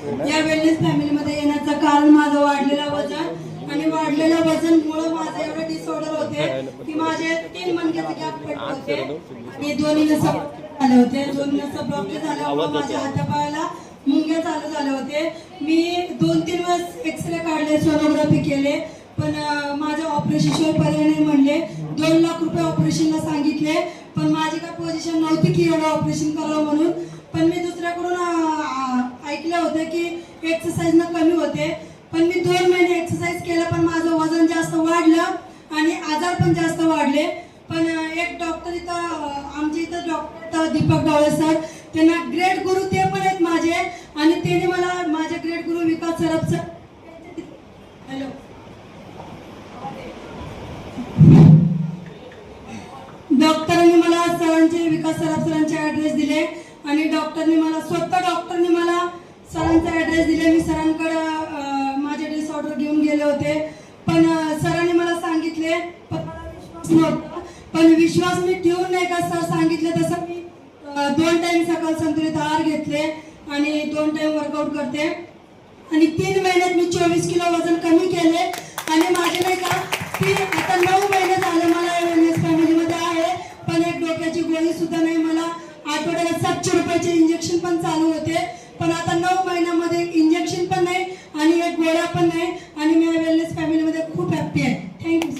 या वेलनेस फॅमिलीमध्ये येण्याचं कारण माझं वाढलेलं वजन आणि वाढलेल्या वजनमुळे माझे एवढे डिसऑर्डर होते की माझे 3 मणक्याचे गॅप पडले होते आणि दोन्ही नस झाले होते, दोन्ही नस ब्लॉकेज झाल्यामुळे माझ्या हातापायाला मुंग्या चालू झाले होते। मी 2-3 वेळेस एक्सरे काढले, सोनोग्राफी केले, पण माझ्या ऑपरेशन शिवाय पर्याय नाही म्हणले। 2 लाख रुपये ऑपरेशनला सांगितले, पण माझी काय पोझिशन नव्हती की एवढं ऑपरेशन करावं म्हणून। पण मी दुसऱ्याकडून ऐकलं होतं की एक्सरसाइजनं कमी होते, पण मी 2 महिने एक्सरसाइज केलं, पण माझं वजन जास्त वाढलं आणि आजार पण जास्त वाढले। पण एक डॉक्टर इथं आमच्या इथं डॉक्टर दीपक डोळे सर, त्यांना ग्रेट गुरु ते पण आहेत माझे, आणि त्यांनी मला माझे ग्रेट गुरु विकास सराफ सर, हॅलो, डॉक्टरांनी मला सरांचे विकास सराफ सरांचे ॲड्रेस दिले आणि डॉक्टरनी मला सरांचा ॲड्रेस दिले। मी सरांकडे माझे डिसऑर्डर घेऊन गेले होते, पण सरांनी मला सांगितले, पण मला विश्वास नव्हता, पण विश्वास मी ठेवून नाही का सर सांगितले तसं मी 2 टाइम सकाळ संतुलित आहार घेतले आणि 2 टाइम वर्कआउट करते आणि 3 महिन्यात मी 24 किलो वजन कमी केले आणि माझे नाही का आता 9 महिने झाले मला वेलनेस फॅमिलीमध्ये आहे, पण एक डोक्याची गोळी सुद्धा नाही। मला आठवड्याला 700 रुपयाचे इंजेक्शन पण चालू होते, पण आता 9 महिन्यामध्ये इंजेक्शन पण नाही आणि एक गोळ्या पण नाही आणि मी वेलनेस फॅमिलीमध्ये खूप हॅप्पी आहे। थँक्यू।